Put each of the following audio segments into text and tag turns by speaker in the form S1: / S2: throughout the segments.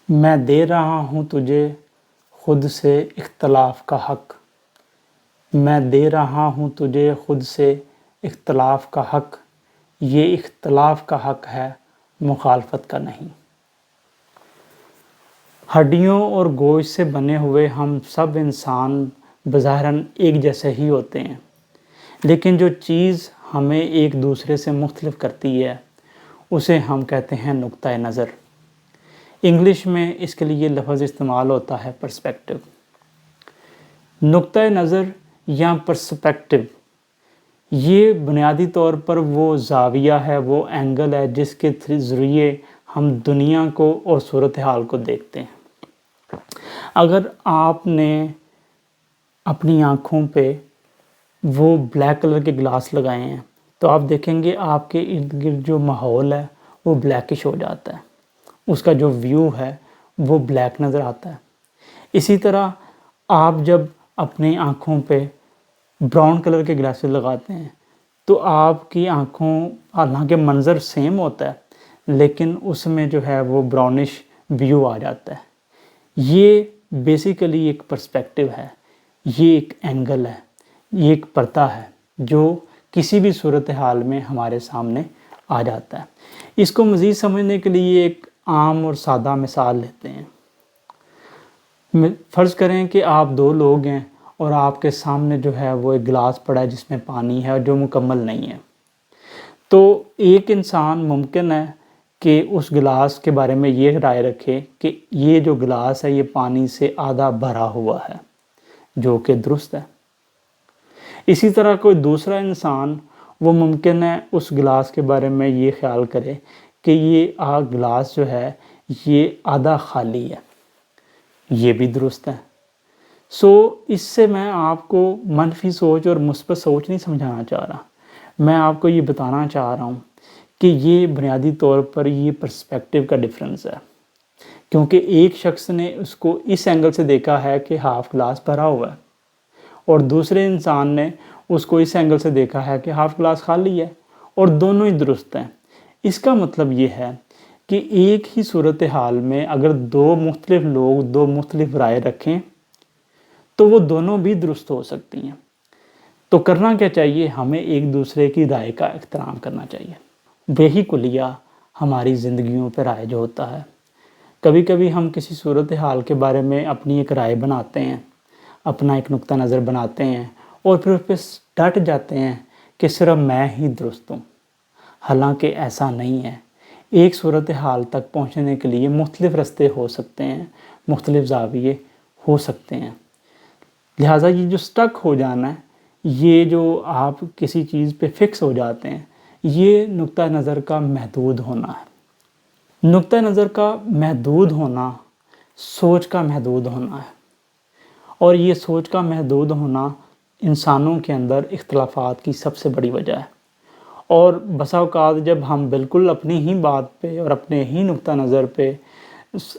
S1: میں دے رہا ہوں تجھے خود سے اختلاف کا حق، میں دے رہا ہوں تجھے خود سے اختلاف کا حق، یہ اختلاف کا حق ہے مخالفت کا نہیں۔ ہڈیوں اور گوشت سے بنے ہوئے ہم سب انسان بظاہراً ایک جیسے ہی ہوتے ہیں، لیکن جو چیز ہمیں ایک دوسرے سے مختلف کرتی ہے اسے ہم کہتے ہیں نقطۂ نظر۔ انگلش میں اس کے لیے لفظ استعمال ہوتا ہے پرسپیکٹو۔ نقطۂ نظر یا پرسپیکٹو یہ بنیادی طور پر وہ زاویہ ہے، وہ اینگل ہے جس کے ذریعے ہم دنیا کو اور صورتحال کو دیکھتے ہیں۔ اگر آپ نے اپنی آنکھوں پہ وہ بلیک کلر کے گلاس لگائے ہیں تو آپ دیکھیں گے آپ کے ارد گرد جو ماحول ہے وہ بلیکش ہو جاتا ہے، اس کا جو ویو ہے وہ بلیک نظر آتا ہے۔ اسی طرح آپ جب اپنی آنکھوں پہ براؤن کلر کے گلاسز لگاتے ہیں تو آپ کی آنکھوں حالانکہ منظر سیم ہوتا ہے لیکن اس میں جو ہے وہ براؤنش ویو آ جاتا ہے۔ یہ بیسیکلی ایک پرسپیکٹو ہے، یہ ایک اینگل ہے، یہ ایک پردہ ہے جو کسی بھی صورتحال میں ہمارے سامنے آ جاتا ہے۔ اس کو مزید سمجھنے کے لیے ایک عام اور سادہ مثال لیتے ہیں۔ فرض کریں کہ آپ دو لوگ ہیں اور آپ کے سامنے جو ہے وہ ایک گلاس پڑا ہے جس میں پانی ہے اور جو مکمل نہیں ہے، تو ایک انسان ممکن ہے کہ اس گلاس کے بارے میں یہ رائے رکھے کہ یہ جو گلاس ہے یہ پانی سے آدھا بھرا ہوا ہے، جو کہ درست ہے۔ اسی طرح کوئی دوسرا انسان وہ ممکن ہے اس گلاس کے بارے میں یہ خیال کرے کہ یہ گلاس جو ہے یہ آدھا خالی ہے، یہ بھی درست ہے۔ اس سے میں آپ کو منفی سوچ اور مثبت سوچ نہیں سمجھانا چاہ رہا، میں آپ کو یہ بتانا چاہ رہا ہوں کہ یہ بنیادی طور پر یہ پرسپیکٹو کا ڈیفرنس ہے، کیونکہ ایک شخص نے اس کو اس اینگل سے دیکھا ہے کہ ہاف گلاس بھرا ہوا ہے اور دوسرے انسان نے اس کو اس اینگل سے دیکھا ہے کہ ہاف گلاس خالی ہے، اور دونوں ہی درست ہیں۔ اس کا مطلب یہ ہے کہ ایک ہی صورتحال میں اگر دو مختلف لوگ دو مختلف رائے رکھیں تو وہ دونوں بھی درست ہو سکتی ہیں۔ تو کرنا کیا چاہیے؟ ہمیں ایک دوسرے کی رائے کا احترام کرنا چاہیے۔ وہی کلیہ ہماری زندگیوں پہ رائج ہوتا ہے۔ کبھی کبھی ہم کسی صورتحال کے بارے میں اپنی ایک رائے بناتے ہیں، اپنا ایک نقطہ نظر بناتے ہیں اور پھر اس پہ ڈٹ جاتے ہیں کہ صرف میں ہی درست ہوں، حالانکہ ایسا نہیں ہے۔ ایک صورتحال تک پہنچنے کے لیے مختلف راستے ہو سکتے ہیں، مختلف زاویے ہو سکتے ہیں، لہٰذا یہ جو سٹک ہو جانا ہے، یہ جو آپ کسی چیز پہ فکس ہو جاتے ہیں، یہ نقطہ نظر کا محدود ہونا ہے۔ نقطہ نظر کا محدود ہونا سوچ کا محدود ہونا ہے، اور یہ سوچ کا محدود ہونا انسانوں کے اندر اختلافات کی سب سے بڑی وجہ ہے۔ اور بسا اوقات جب ہم بالکل اپنی ہی بات پہ اور اپنے ہی نقطہ نظر پہ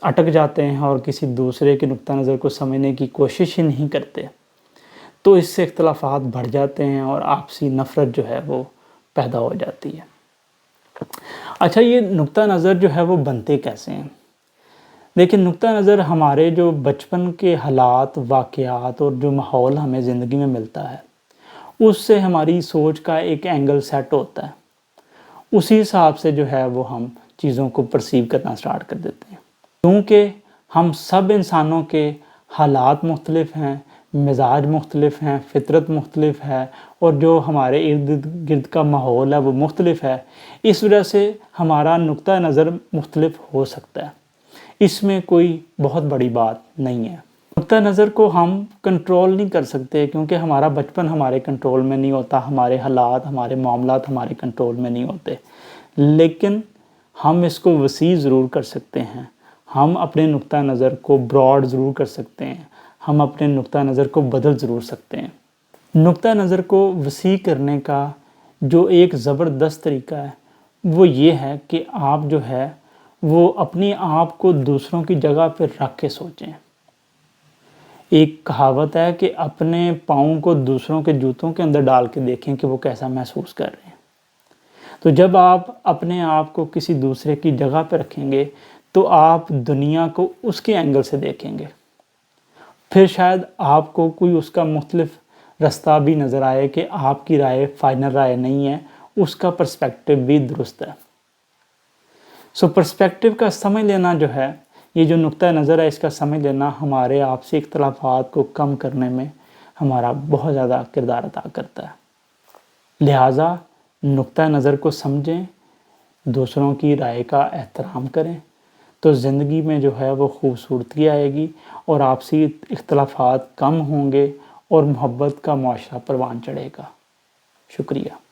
S1: اٹک جاتے ہیں اور کسی دوسرے کے نقطہ نظر کو سمجھنے کی کوشش ہی نہیں کرتے تو اس سے اختلافات بڑھ جاتے ہیں اور آپسی نفرت جو ہے وہ پیدا ہو جاتی ہے۔ اچھا، یہ نقطہ نظر جو ہے وہ بنتے کیسے ہیں؟ لیکن نقطہ نظر ہمارے جو بچپن کے حالات، واقعات اور جو ماحول ہمیں زندگی میں ملتا ہے اس سے ہماری سوچ کا ایک اینگل سیٹ ہوتا ہے، اسی حساب سے جو ہے وہ ہم چیزوں کو پرسیو کرنا سٹارٹ کر دیتے ہیں۔ کیونکہ ہم سب انسانوں کے حالات مختلف ہیں، مزاج مختلف ہیں، فطرت مختلف ہے، اور جو ہمارے ارد گرد کا ماحول ہے وہ مختلف ہے، اس وجہ سے ہمارا نقطہ نظر مختلف ہو سکتا ہے۔ اس میں کوئی بہت بڑی بات نہیں ہے۔ نقطہ نظر کو ہم کنٹرول نہیں کر سکتے کیونکہ ہمارا بچپن ہمارے کنٹرول میں نہیں ہوتا، ہمارے حالات، ہمارے معاملات ہمارے کنٹرول میں نہیں ہوتے، لیکن ہم اس کو وسیع ضرور کر سکتے ہیں۔ ہم اپنے نقطہ نظر کو براڈ ضرور کر سکتے ہیں، ہم اپنے نقطہ نظر کو بدل ضرور سکتے ہیں۔ نقطہ نظر کو وسیع کرنے کا جو ایک زبردست طریقہ ہے وہ یہ ہے کہ آپ جو ہے وہ اپنے آپ کو دوسروں کی جگہ پہ رکھ کے سوچیں۔ ایک کہاوت ہے کہ اپنے پاؤں کو دوسروں کے جوتوں کے اندر ڈال کے دیکھیں کہ وہ کیسا محسوس کر رہے ہیں۔ تو جب آپ اپنے آپ کو کسی دوسرے کی جگہ پہ رکھیں گے تو آپ دنیا کو اس کے اینگل سے دیکھیں گے، پھر شاید آپ کو کوئی اس کا مختلف رستہ بھی نظر آئے کہ آپ کی رائے فائنل رائے نہیں ہے، اس کا پرسپیکٹو بھی درست ہے۔ سو پرسپیکٹو کا سمجھ لینا جو ہے، یہ جو نقطہ نظر ہے اس کا سمجھ لینا ہمارے آپسی اختلافات کو کم کرنے میں ہمارا بہت زیادہ کردار ادا کرتا ہے۔ لہٰذا نقطہ نظر کو سمجھیں، دوسروں کی رائے کا احترام کریں، تو زندگی میں جو ہے وہ خوبصورتی آئے گی اور آپسی اختلافات کم ہوں گے اور محبت کا معاشرہ پروان چڑھے گا۔ شکریہ۔